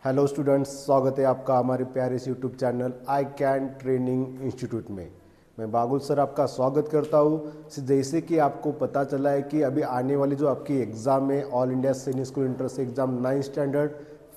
Hello students, स्वागत है आपका हमारे प्यारे इस YouTube channel I can training institute में। मैं बागुल सर आपका स्वागत करता हूँ। जैसे कि आपको पता चला है कि अभी आने वाली जो आपकी एग्ज़ाम है ऑल इंडिया सैनिक school entrance exam 9th standard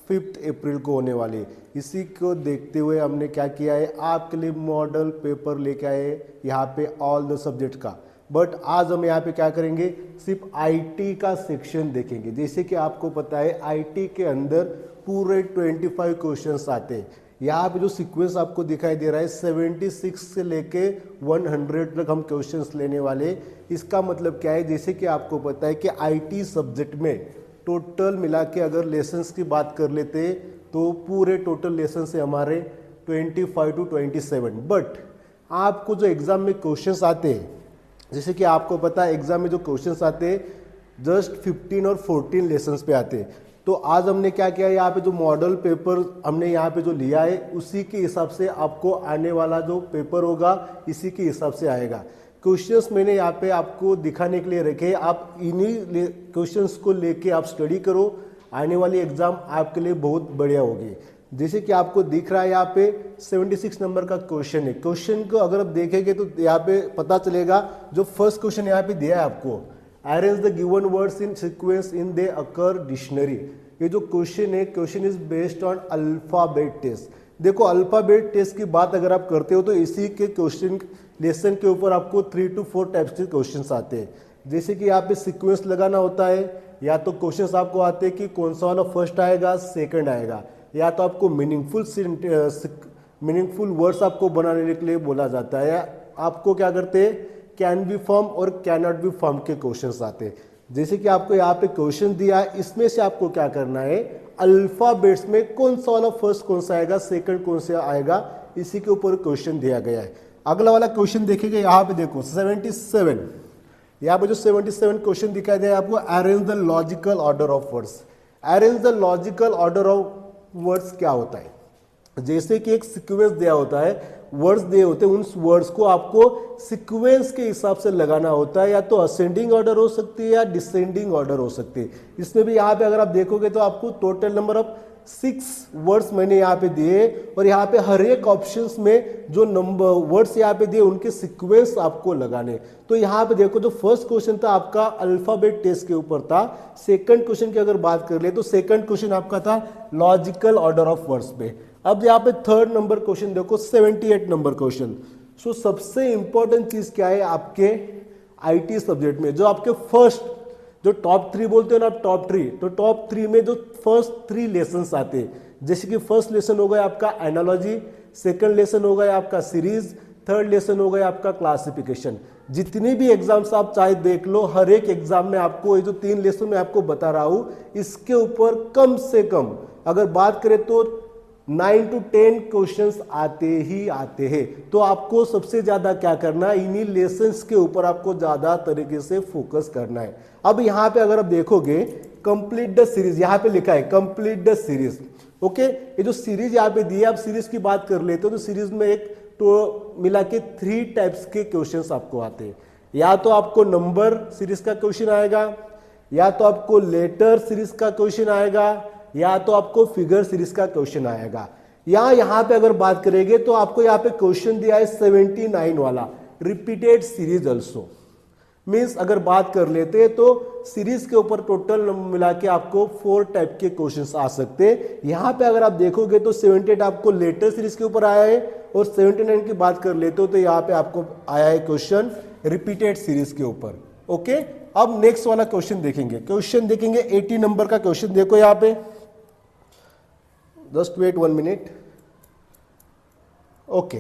5 अप्रैल को होने वाली है। इसी को देखते हुए हमने क्या किया है, आपके लिए मॉडल पेपर लेके आए यहाँ पे ऑल द सब्जेक्ट का। बट आज हम यहाँ पे क्या करेंगे, सिर्फ आईटी का सेक्शन देखेंगे। जैसे कि आपको पता है आईटी के अंदर पूरे 25 क्वेश्चंस आते हैं। यहाँ पे जो सीक्वेंस आपको दिखाई दे रहा है 76 से लेके 100 तक हम क्वेश्चंस लेने वाले। इसका मतलब क्या है, जैसे कि आपको पता है कि आईटी सब्जेक्ट में टोटल मिला के अगर लेसन्स की बात कर लेते तो पूरे टोटल लेसन से हमारे 25 to 27। बट आपको जो एग्जाम में क्वेश्चंस आते हैं, जैसे कि आपको पता है एग्जाम में जो क्वेश्चंस आते हैं जस्ट 15 और 14 लेसन्स पे आते हैं। तो आज हमने क्या किया, यहाँ पे जो मॉडल पेपर हमने यहाँ पे जो लिया है उसी के हिसाब से आपको आने वाला जो पेपर होगा इसी के हिसाब से आएगा। क्वेश्चंस मैंने यहाँ पे आपको दिखाने के लिए रखे, आप इन्हीं क्वेश्चंस को लेके आप स्टडी करो, आने वाली एग्जाम आपके लिए बहुत बढ़िया होगी। जैसे कि आपको दिख रहा है यहाँ पे 76 नंबर का क्वेश्चन है। क्वेश्चन को अगर आप देखेंगे तो यहाँ पे पता चलेगा, जो फर्स्ट क्वेश्चन यहाँ पे दिया है आपको, arrange the given words in sequence in they occur dictionary. ये जो क्वेश्चन है, question is based on alphabet test. देखो अल्फाबेट टेस्ट की बात अगर आप करते हो तो इसी के क्वेश्चन लेसन के ऊपर आपको 3 to 4 टाइप्स के क्वेश्चंस आते हैं। जैसे कि यहाँ पे सीक्वेंस लगाना होता है, या तो क्वेश्चंस आपको आते हैं कि कौन सा वाला फर्स्ट आएगा सेकंड आएगा, या तो आपको मीनिंगफुल वर्ड्स आपको बनाने के लिए बोला जाता है। आपको क्या करते हैं, कैन बी फॉर्म और कैन नॉट बी फॉर्म के क्वेश्चंस आते हैं। जैसे कि आपको यहाँ पे क्वेश्चन दिया है, इसमें से आपको क्या करना है, अल्फाबेट्स में कौन सा वाला फर्स्ट कौन सा आएगा सेकंड कौन सा आएगा, इसी के ऊपर क्वेश्चन दिया गया है। अगला वाला क्वेश्चन देखेंगे, यहाँ पे देखो 77, यहाँ पे जो 77 क्वेश्चन दिखाई दे आपको, arrange the logical order of words. Arrange the logical order of words क्या होता है, जैसे कि एक सीक्वेंस दिया होता है, वर्ड्स दिए होते हैं, उन वर्ड्स को आपको सीक्वेंस के हिसाब से लगाना होता है। या तो असेंडिंग ऑर्डर हो सकती है या डिसेंडिंग ऑर्डर हो सकती है। इसमें भी यहाँ पे अगर आप देखोगे तो आपको टोटल नंबर ऑफ 6 वर्ड्स मैंने यहाँ पे दिए, और यहाँ पे हर एक ऑप्शंस में जो नंबर वर्ड्स यहाँ पे दिए उनके सीक्वेंस आपको लगाने। तो यहाँ पे देखो, जो फर्स्ट क्वेश्चन था आपका अल्फाबेट टेस्ट के ऊपर था। सेकंड क्वेश्चन की अगर बात कर ले तो सेकंड क्वेश्चन आपका था लॉजिकल ऑर्डर ऑफ वर्ड्स पे। अब यहाँ पे थर्ड नंबर क्वेश्चन देखो 78 नंबर क्वेश्चन। सो सबसे इंपॉर्टेंट चीज क्या है आपके आईटी सब्जेक्ट में, जो आपके फर्स्ट जो टॉप 3 बोलते हैं ना, टॉप 3, तो टॉप 3 में जो फर्स्ट 3 लेसन्स आते हैं, जैसे कि फर्स्ट लेसन हो गया आपका एनालॉजी, सेकंड लेसन हो गया आपका सीरीज, थर्ड लेसन हो गया आपका क्लासिफिकेशन। जितने भी एग्जाम्स आप चाहे देख लो, हर एक एग्जाम में आपको ये जो 3 लेसन मैं आपको बता रहा हूं, इसके ऊपर कम से कम अगर बात करें तो 9 to 10 क्वेश्चंस आते ही आते हैं। तो आपको सबसे ज्यादा क्या करना है, इन्हीं लेसन्स के ऊपर आपको ज्यादा तरीके से फोकस करना है। अब यहाँ पे अगर आप देखोगे कंप्लीट द सीरीज, यहाँ पे लिखा है कंप्लीट द सीरीज। ओके, ये जो सीरीज यहाँ पे दी है, आप सीरीज की बात कर लेते हो तो सीरीज में एक तो मिला के 3 टाइप्स के क्वेश्चंस आपको आते हैं। या तो आपको नंबर सीरीज का क्वेश्चन आएगा, या तो आपको लेटर सीरीज का क्वेश्चन आएगा, या तो आपको फिगर सीरीज का क्वेश्चन आएगा। यहाँ पे अगर बात करेंगे तो आपको यहाँ पे क्वेश्चन दिया है 79 वाला, रिपीटेड सीरीज ऑल्सो। मीन्स अगर बात कर लेते हैं तो सीरीज के ऊपर टोटल मिला के आपको 4 टाइप के क्वेश्चंस आ सकते हैं। यहाँ पे अगर आप देखोगे तो 78 आपको लेटर सीरीज के ऊपर आया है, और 79 की बात कर लेते हो तो यहाँ पे आपको आया है क्वेश्चन रिपीटेड सीरीज के ऊपर। ओके, अब नेक्स्ट वाला क्वेश्चन देखेंगे। क्वेश्चन देखेंगे 80 नंबर का क्वेश्चन, देखो यहाँ पे, just wait 1 minute. Okay,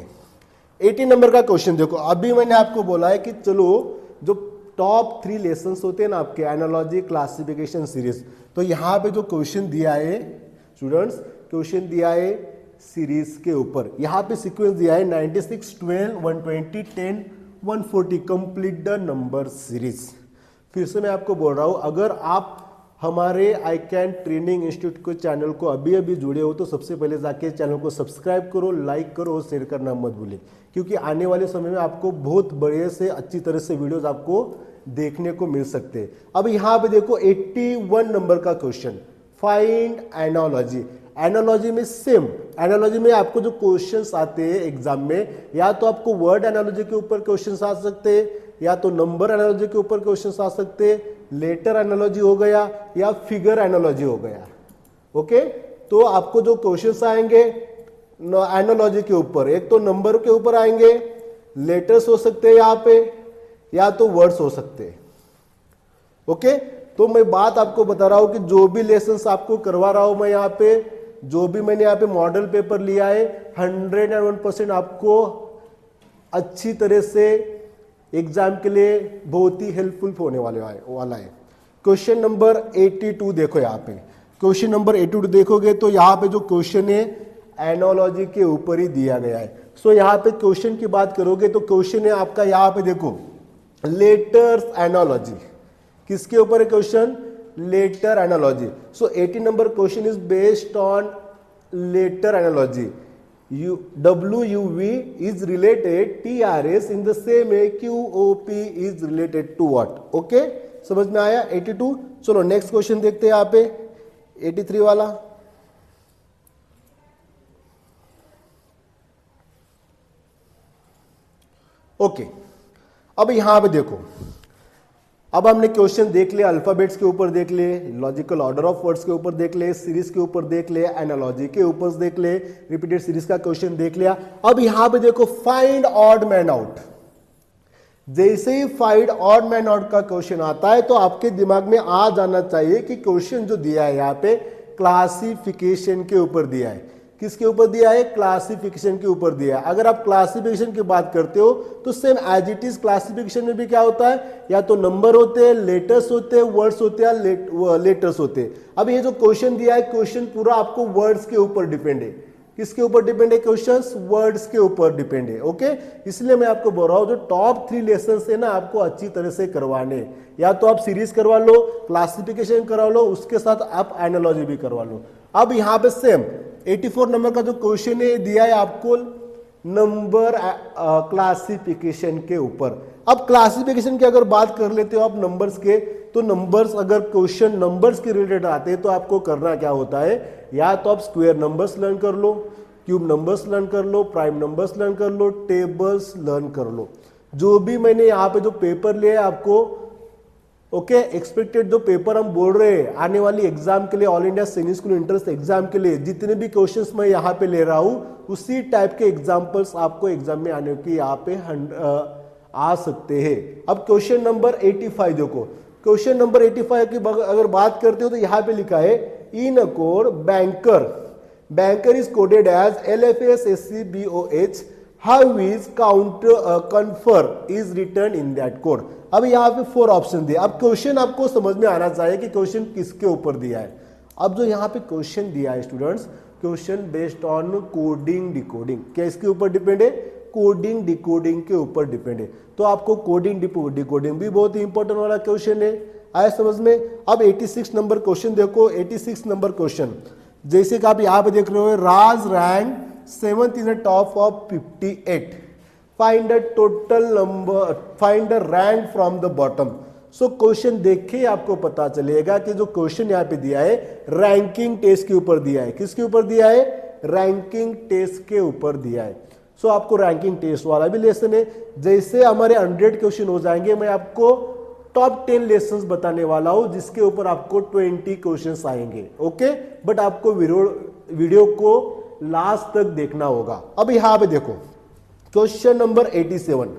80 number का क्वेश्चन देखो। अभी मैंने आपको बोला है कि चलो जो टॉप 3 लेसन्स होते हैं ना आपके, एनालॉजी, क्लासिफिकेशन, सीरीज, तो यहाँ पे जो क्वेश्चन दिया है स्टूडेंट्स, क्वेश्चन दिया है सीरीज के ऊपर। यहाँ पे सीक्वेंस दिया है 96, 12, 120, 10, 140, कंप्लीट द नंबर सीरीज। फिर से मैं आपको बोल रहा हूं, अगर आप हमारे आई कैन ट्रेनिंग इंस्टीट्यूट के चैनल को अभी अभी जुड़े हो तो सबसे पहले जाके चैनल को सब्सक्राइब करो, लाइक करो और शेयर करना मत भूलें, क्योंकि आने वाले समय में आपको बहुत बड़े से अच्छी तरह से वीडियोस आपको देखने को मिल सकते हैं। अब यहाँ पे देखो 81 नंबर का क्वेश्चन, फाइंड एनालॉजी। एनालॉजी में सेम, एनालॉजी में आपको जो क्वेश्चंस आते हैं एग्जाम में, या तो आपको वर्ड एनालॉजी के ऊपर क्वेश्चंस आ सकते हैं, या तो नंबर एनालॉजी के ऊपर क्वेश्चंस आ सकते हैं, लेटर एनालॉजी हो गया या फिगर एनालॉजी हो गया। ओके, तो आपको जो क्वेश्चंस आएंगे एनालॉजी के ऊपर, एक तो नंबर के ऊपर आएंगे, लेटर्स हो सकते हैं यहाँ पे, या तो वर्ड्स हो सकते हैं। ओके, तो मैं बात आपको बता रहा हूं कि जो भी लेसन्स आपको करवा रहा हूं मैं यहाँ पे, जो भी मैंने यहाँ पे मॉडल पेपर लिया है, 101% आपको अच्छी तरह से एग्जाम के लिए बहुत ही हेल्पफुल होने वाला है। क्वेश्चन नंबर 82 देखो यहाँ पे, क्वेश्चन नंबर 82 देखोगे तो यहाँ पे जो क्वेश्चन है एनालॉजी के ऊपर ही दिया गया है। सो यहाँ पे क्वेश्चन की बात करोगे तो क्वेश्चन है आपका यहाँ पे देखो, लेटर्स एनालॉजी। किसके ऊपर है question? Letter analogy. So 80 number question is based on letter analogy. WUV is related TRS in the same way QOP is related to what? Okay, समझ में आया 82? चलो नेक्स्ट क्वेश्चन देखते हैं यहाँ पे 83 वाला। ओके, अब यहां पे देखो, अब हमने क्वेश्चन देख लिया, अल्फाबेट्स के ऊपर देख ले, लॉजिकल ऑर्डर ऑफ वर्ड्स के ऊपर देख ले, सीरीज के ऊपर देख ले, एनालॉजी के ऊपर देख ले, रिपीटेड सीरीज का क्वेश्चन देख लिया। अब यहां पे देखो फाइंड ऑड मैन आउट। जैसे ही फाइंड ऑड मैन आउट का क्वेश्चन आता है तो आपके दिमाग में आ जाना चाहिए कि क्वेश्चन जो दिया है यहाँ पे क्लासिफिकेशन के ऊपर दिया है। किसके ऊपर दिया है? क्लासिफिकेशन के ऊपर दिया है। अगर आप क्लासिफिकेशन की बात करते हो तो same as it is classification में भी क्या होता है, या तो नंबर होते हैं, लेटर्स होते हैं, वर्ड्स होते हैं, लेटर्स होते हैं। अब ये जो क्वेश्चन दिया है, क्वेश्चन पूरा आपको वर्ड्स के ऊपर डिपेंड है। किसके ऊपर डिपेंड है? क्वेश्चंस वर्ड्स के ऊपर डिपेंड है। ओके, इसलिए मैं आपको बोल रहा हूं जो टॉप 3 लेसन है ना आपको अच्छी तरह से करवाने, या तो आप सीरीज करवा लो, क्लासिफिकेशन करवा लो, उसके साथ आप एनालॉजी भी करवा लो। अब यहां पे सेम 84 नंबर का जो क्वेश्चन है दिया है आपको नंबर क्लासिफिकेशन के ऊपर। अब क्लासिफिकेशन की अगर बात कर लेते हो आप नंबर्स के, तो नंबर्स अगर क्वेश्चन नंबर्स के रिलेटेड आते हैं तो आपको करना क्या होता है, या तो आप स्क्वायर नंबर्स लर्न कर लो, क्यूब नंबर्स लर्न कर लो, प्राइम नंबर्स लर्न कर लो, टेबल्स लर्न कर लो। जो भी मैंने यहाँ पे जो पेपर लिया है आपको, ओके, एक्सपेक्टेड जो पेपर हम बोल रहे हैं आने वाली एग्जाम के लिए, ऑल इंडिया सैनिक स्कूल एंट्रेंस एग्जाम के लिए जितने भी क्वेश्चंस मैं यहाँ पे ले रहा हूँ उसी टाइप के एग्जांपल्स आपको एग्जाम में आने की यहाँ पे आ सकते हैं। अब क्वेश्चन नंबर 85 देखो, क्वेश्चन नंबर 85 की अगर बात करते हो तो यहाँ पे लिखा है in a code banker is coded as LFSSCBOH, how is confer is return in that code. अब यहाँ पे 4 ऑप्शन दिए। अब क्वेश्चन आपको समझ में आना चाहिए कि क्वेश्चन किसके ऊपर दिया है। अब जो यहाँ पे क्वेश्चन दिया है students, question based on coding decoding, क्या इसके ऊपर डिपेंड है? कोडिंग डिकोडिंग के ऊपर डिपेंड है। तो आपको कोडिंग डिकोडिंग भी बहुत ही इंपॉर्टेंट वाला क्वेश्चन है, आया समझ में। अब 86 नंबर क्वेश्चन देखो, 86 नंबर क्वेश्चन जैसे कि आप यहाँ पे देख रहे हो, Raj rank 7th in the top of 58, find the total number, find the rank from the bottom। So question देखे आपको पता चलेगा कि जो क्वेश्चन यहाँ पे दिया है रैंकिंग टेस्ट के ऊपर दिया है। किसके ऊपर दिया है? रैंकिंग टेस्ट के ऊपर दिया है। सो आपको रैंकिंग टेस्ट वाला भी लेसन है। जैसे हमारे 100 क्वेश्चन हो जाएंगे, मैं आपको टॉप 10 लेसन्स बताने वाला हूं जिसके ऊपर आपको 20 क्वेश्चंस आएंगे। ओके, बट आपको वीडियो को लास्ट तक देखना होगा। अब यहां पे देखो क्वेश्चन नंबर 87।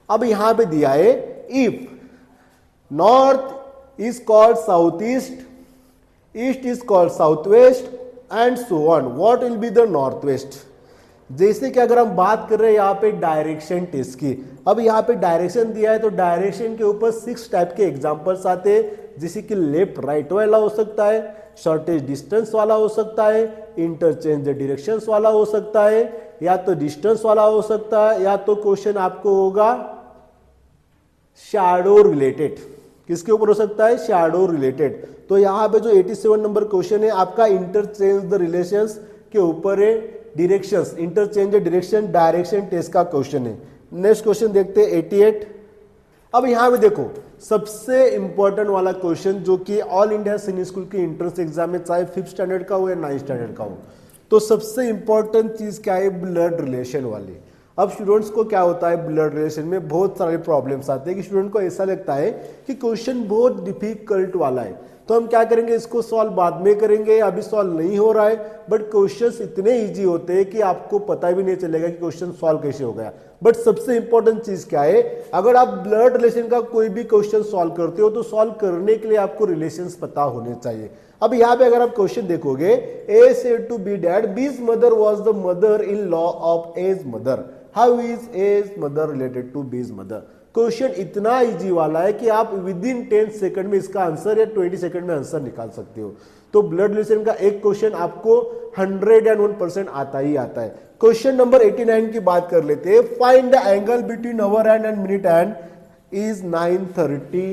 अब यहां पे दिया है if north is called south east, east is called south west and so on, what will be the north west. जैसे कि अगर हम बात कर रहे हैं यहाँ पे डायरेक्शन टेस्ट की, अब यहाँ पे डायरेक्शन दिया है तो डायरेक्शन के ऊपर 6 टाइप के एग्जांपल्स आते हैं, जैसे कि लेफ्ट राइट वाला हो सकता है, शॉर्टेज डिस्टेंस वाला हो सकता है, इंटरचेंज द डायरेक्शंस वाला हो सकता है, या तो डिस्टेंस वाला हो सकता है, या तो क्वेश्चन आपको होगा शैडो रिलेटेड। किसके ऊपर हो सकता है? Shadow related. तो यहाँ पे जो 87 नंबर क्वेश्चन है आपका इंटरचेंज द रिलेशंस के ऊपर है, directions, interchange the direction, direction test का क्वेश्चन है। नेक्स्ट क्वेश्चन देखते हैं 88। अब यहां पे देखो सबसे इंपॉर्टेंट वाला क्वेश्चन जो कि ऑल इंडिया सीनियर स्कूल की एंट्रेंस एग्जाम में चाहे 5th स्टैंडर्ड का हो या 9th स्टैंडर्ड का हो, तो सबसे इंपॉर्टेंट चीज क्या है, ब्लड रिलेशन वाली। अब स्टूडेंट्स को क्या होता है, ब्लड रिलेशन में बहुत सारे प्रॉब्लम्स आते हैं कि स्टूडेंट को ऐसा लगता है कि क्वेश्चन बहुत डिफिकल्ट वाला है, तो हम क्या करेंगे, इसको सॉल्व बाद में करेंगे, अभी सॉल्व नहीं हो रहा है। बट क्वेश्चंस इतने इजी होते हैं कि आपको पता भी नहीं चलेगा कि क्वेश्चन सॉल्व कैसे हो गया। बट सबसे इंपॉर्टेंट चीज क्या है, अगर आप ब्लड रिलेशन का कोई भी क्वेश्चन सॉल्व करते हो तो सॉल्व करने के लिए आपको रिलेशंस पता होने चाहिए। अब यहाँ पे अगर आप क्वेश्चन देखोगे, A said to B that B's mother was the mother in law of A's mother, how is A's mother related to B's mother. Question इतना इजी वाला है कि आप विद इन 10 सेकंड में इसका आंसर या 20 सेकंड में आंसर निकाल सकते हो। तो ब्लड रिलेशन का एक क्वेश्चन आपको 101% आता ही आता है। क्वेश्चन नंबर 89 की बात कर लेते हैं। Find the angle between hour hand and minute hand is 9:30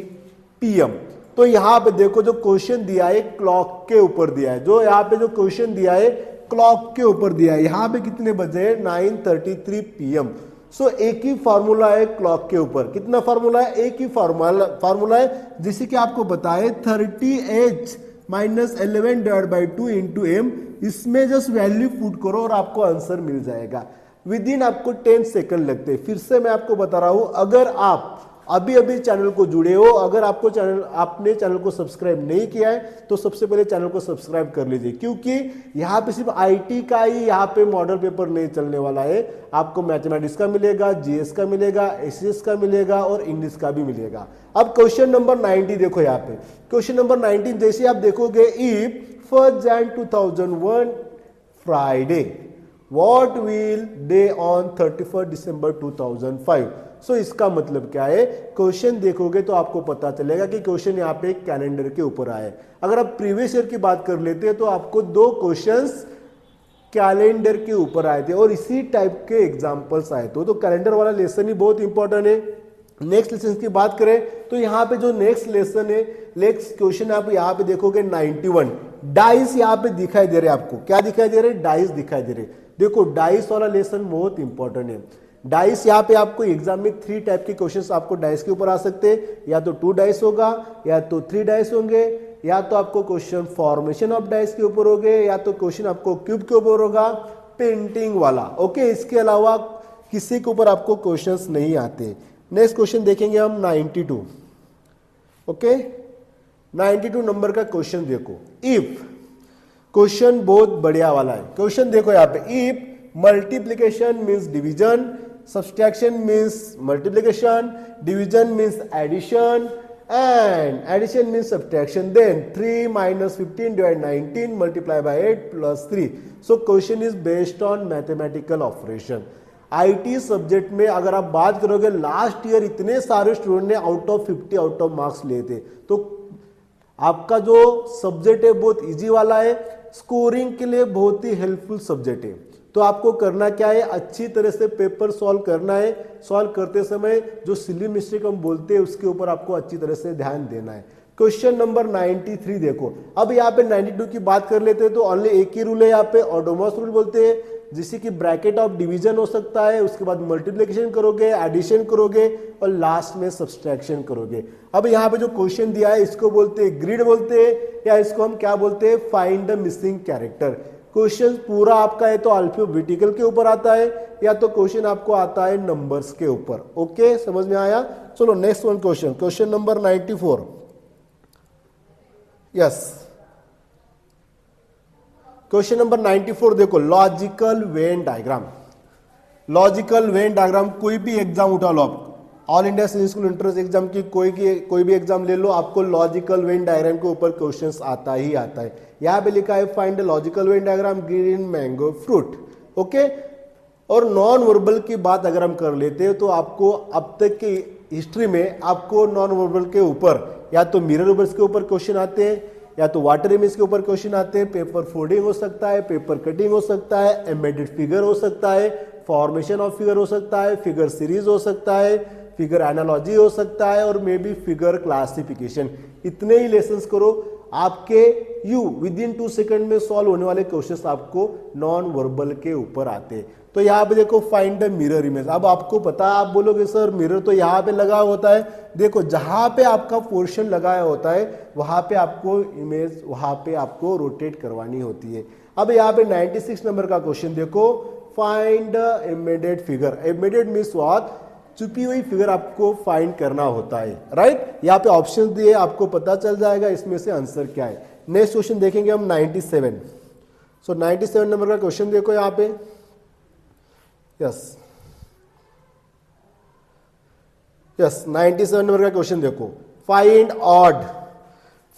PM। तो यहां पे देखो जो क्वेश्चन दिया है क्लॉक के ऊपर दिया है, जो यहाँ पे जो क्वेश्चन दिया है क्लॉक के ऊपर दिया है। यहां पे कितने बजे, 9:33 PM। सो एक ही फार्मूला है क्लॉक के ऊपर। कितना फार्मूला है, एक ही फार्मूला है, जिसे कि आपको पता है 30h - 11/2 इंटू m। इसमें जस्ट वैल्यू पुट करो और आपको आंसर मिल जाएगा। विद इन आपको 10 सेकंड लगते हैं। फिर से मैं आपको बता रहा हूं, अगर आप अभी अभी चैनल को जुड़े हो, अगर आपने चैनल को सब्सक्राइब नहीं किया है तो सबसे पहले चैनल को सब्सक्राइब कर लीजिए, क्योंकि यहाँ पे सिर्फ आईटी का ही यहाँ पे मॉडल पेपर नहीं चलने वाला है। आपको मैथमेटिक्स का मिलेगा, जीएस का मिलेगा, एसएस का मिलेगा और इंग्लिश का भी मिलेगा। अब क्वेश्चन नंबर 90 देखो यहाँ पे। क्वेश्चन नंबर 19 जैसे आप देखोगे, if 1 Jan 2001 Friday, what will day on 31 December 2005। सो इसका मतलब क्या है, क्वेश्चन देखोगे तो आपको पता चलेगा कि क्वेश्चन यहाँ पे कैलेंडर के ऊपर आए। अगर आप प्रीवियस ईयर की बात कर लेते हैं तो आपको 2 क्वेश्चंस कैलेंडर के ऊपर आए थे और इसी टाइप के एग्जांपल्स आए थे। तो कैलेंडर वाला लेसन ही बहुत इंपॉर्टेंट है। नेक्स्ट लेसन की बात करें तो यहाँ पे जो नेक्स्ट लेसन है, नेक्स्ट क्वेश्चन आप यहाँ पे देखोगे 91 डाइस यहाँ पे दिखाई दे रहे हैं। आपको क्या दिखाई दे रहे, डाइस दिखाई दे रहे। देखो डाइस वाला लेसन बहुत इंपॉर्टेंट है। डाइस यहाँ पे आपको एग्जाम में 3 टाइप के क्वेश्चंस आपको डाइस के ऊपर आ सकते हैं, या तो 2 डाइस होगा, या तो 3 डाइस होंगे, या तो आपको क्वेश्चन फॉर्मेशन ऑफ डाइस के ऊपर होंगे, या तो क्वेश्चन आपको क्यूब के ऊपर होगा, पेंटिंग वाला। ओके, इसके अलावा किसी के ऊपर आपको क्वेश्चंस नहीं आते। नेक्स्ट क्वेश्चन देखेंगे हम 92। ओके, 92 नंबर का क्वेश्चन देखो। इफ, क्वेश्चन बहुत बढ़िया वाला है। क्वेश्चन देखो यहाँ पे, if multiplication means division, subtraction means multiplication, division means addition, and addition means subtraction, then 3 - 15 / 19 multiply by 8 plus 3. So question is based on mathematical operation. IT subject में अगर आप बात करोगे, लास्ट ईयर इतने सारे स्टूडेंट ने out of 50 out of marks लिए थे। तो आपका जो सब्जेक्ट है बहुत इजी वाला है, स्कोरिंग के लिए बहुत ही हेल्पफुल सब्जेक्ट है। तो आपको करना क्या है, अच्छी तरह से पेपर सॉल्व करना है। सॉल्व करते समय जो सिली मिस्टेक हम बोलते हैं उसके ऊपर आपको अच्छी तरह से ध्यान देना है। क्वेश्चन नंबर 93 देखो। अब यहाँ पे 92 की बात कर लेते हैं तो ओनली एक ही रूल है यहाँ पे, ऑडोमस रूल बोलते हैं, जिससे कि ब्रैकेट ऑफ डिवीजन हो सकता है, उसके बाद मल्टीप्लिकेशन करोगे, एडिशन करोगे और लास्ट में सब्सट्रैक्शन करोगे। अब यहाँ पे जो क्वेश्चन दिया है इसको बोलते हैं ग्रिड बोलते हैं, या इसको हम क्या बोलते हैं, find the missing character. Question पूरा आपका है तो अल्फाबेटिकल के ऊपर आता है, या तो क्वेश्चन आपको आता है नंबर्स के ऊपर। ओके, समझ में आया। चलो next one question, question number 94। Yes, question number 94 देखो, logical Venn diagram. Logical Venn diagram कोई भी एग्जाम उठा लो आप, all India senior school entrance exam की कोई भी एग्जाम ले लो, आपको लॉजिकल वेन डायग्राम के ऊपर क्वेश्चंस आता ही आता है। यहां पे लिखा है find logical Venn diagram green mango fruit. Okay, और नॉन वर्बल की बात अगर हम कर लेते हैं तो आपको अब तक की हिस्ट्री में आपको नॉन वर्बल के ऊपर या तो मिरर इमेज के ऊपर क्वेश्चन आते हैं, या तो वाटर इमेज के ऊपर क्वेश्चन आते हैं, पेपर फोल्डिंग हो सकता है, पेपर कटिंग हो सकता है, एम्बेडेड फिगर हो सकता है, फॉर्मेशन ऑफ फिगर हो सकता है, फिगर सीरीज हो सकता है, फिगर एनालॉजी हो सकता है, और मे बी फिगर क्लासिफिकेशन। इतने ही लेसन्स करो, आपके विद इन 2 सेकंड में सॉल्व होने वाले क्वेश्चंस आपको नॉन वर्बल के ऊपर आते हैं। तो यहाँ पे देखो फाइंड द मिरर इमेज। अब आपको पता है, आप बोलोगे सर मिरर तो यहाँ पे लगा होता है। देखो जहां पे आपका पोर्शन लगाया होता है वहां पे आपको इमेज वहां पे आपको रोटेट करवानी होती है। अब यहाँ पे 96 नंबर का क्वेश्चन देखो, find embedded figure. Embedded means what, छुपी हुई फिगर आपको फाइंड करना होता है, राइट। यहाँ पे ऑप्शन दिए, आपको पता चल जाएगा इसमें से आंसर क्या है। नेक्स्ट क्वेश्चन देखेंगे हम 97। सो 97 नंबर का क्वेश्चन देखो यहाँ पे, यस 97 नंबर का क्वेश्चन देखो, find odd.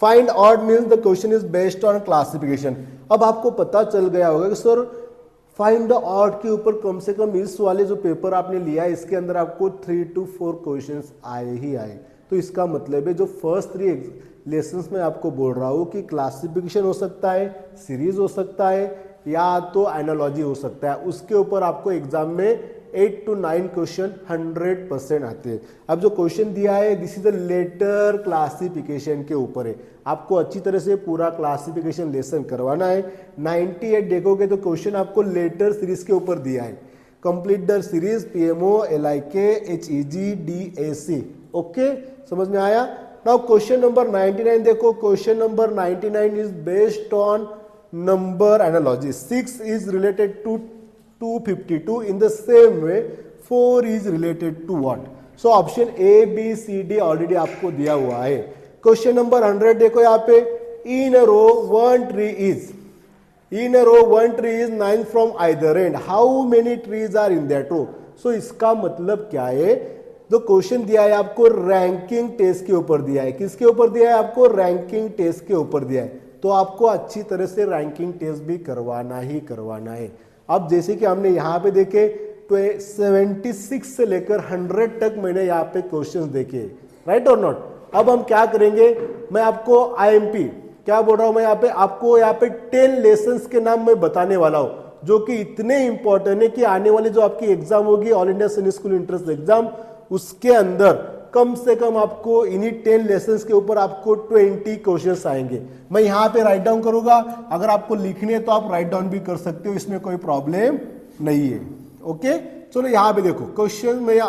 Find odd means the question is based on classification. अब आपको पता चल गया होगा कि सर फाइंड द ऑड के ऊपर कम से कम इस वाले जो पेपर आपने लिया है इसके अंदर आपको 3 to 4 क्वेश्चंस आए ही आए। तो इसका मतलब है जो फर्स्ट 3 लेसन्स में आपको बोल रहा हूं कि क्लासिफिकेशन हो सकता है, सीरीज हो सकता है, या तो एनालॉजी हो सकता है, उसके ऊपर आपको एग्जाम में 8 to 9 क्वेश्चन 100% आते हैं। अब जो क्वेश्चन दिया है this is the letter classification के ऊपर है, आपको अच्छी तरह से पूरा क्लासिफिकेशन लेसन करवाना है। 98 देखोगे तो क्वेश्चन आपको लेटर सीरीज के ऊपर दिया है, complete the series PMO LIK HEG DAC। Okay, समझ में आया। नाउ क्वेश्चन नंबर 99 देखो, question number 99 is based on number analogy. 6 is related to 252 in the same way 4 is related to what? So option A B C D already आपको दिया हुआ है। Question number 100 देखो यहाँ पे, in a row one tree is 9 from either end, how many trees are in that row? So इसका मतलब क्या है, जो क्वेश्चन दिया है आपको रैंकिंग टेस्ट के ऊपर दिया है। किसके ऊपर दिया है आपको? रैंकिंग टेस्ट के ऊपर दिया है। तो आपको अच्छी तरह से रैंकिंग टेस्ट भी करवाना ही करवाना है। अब जैसे कि हमने यहाँ पे देखे तो 76 से लेकर 100 तक मैंने यहाँ पे क्वेश्चंस देखे, राइट और नॉट। अब हम क्या करेंगे, मैं आपको IMP क्या बोल रहा हूं, मैं आपको यहाँ पे 10 लेसन्स के नाम मैं बताने वाला हूं जो कि इतने इंपॉर्टेंट है कि आने वाली जो आपकी एग्जाम होगी ऑल इंडिया सैनिक स्कूल एंट्रेंस एग्जाम, उसके अंदर कम से कम आपको इन्हीं 10 लेसन्स के ऊपर आपको 20 क्वेश्चंस आएंगे। मैं यहाँ पे राइट डाउन करूंगा, अगर आपको लिखने है तो आप राइट डाउन भी कर सकते हो, इसमें कोई प्रॉब्लम नहीं है। ओके, चलो यहाँ पे देखो क्वेश्चन में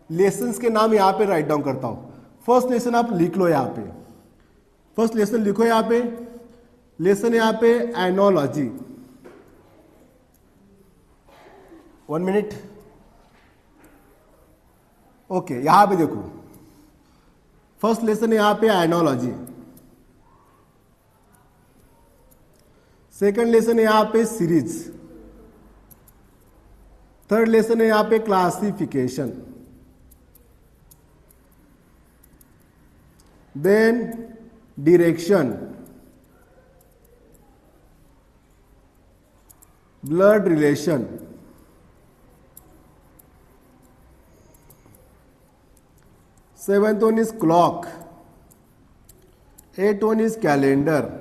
लेसन्स के नाम यहाँ पे राइट डाउन करता हूं। फर्स्ट लेसन आप लिख लो, यहाँ पे फर्स्ट लेसन लिखो, यहाँ पे लेसन है यहाँ पे एनोलॉजी। 1 मिनट। ओके, यहां पे देखो फर्स्ट लेसन है यहां पे एनोलॉजी, सेकंड लेसन है यहां पे सीरीज, थर्ड लेसन है यहां पे classification, then direction, blood relation, seventh one is clock, 8th one is calendar,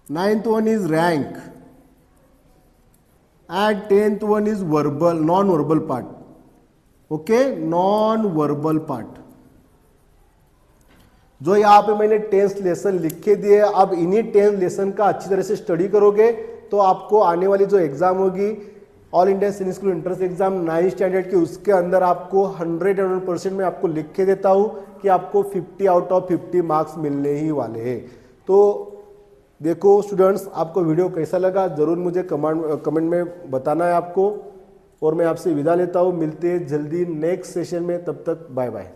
9th one is rank, and 10th one is verbal, non-verbal part. Okay, non-verbal part. जो यहाँ पे मैंने 10 लेसन लिख के दिए, अब इन्हीं 10 लेसन का अच्छी तरह से स्टडी करोगे तो आपको आने वाली जो एग्जाम होगी ऑल इंडिया सैनिक school entrance exam 9th standard की, उसके अंदर आपको 100% में आपको लिख के देता हूं कि आपको 50 आउट ऑफ 50 मार्क्स मिलने ही वाले हैं। तो देखो स्टूडेंट्स, आपको वीडियो कैसा लगा जरूर मुझे कमेंट में बताना है आपको, और मैं आपसे विदा लेता हूं। मिलते हैं जल्दी नेक्स्ट सेशन में, तब तक बाय बाय।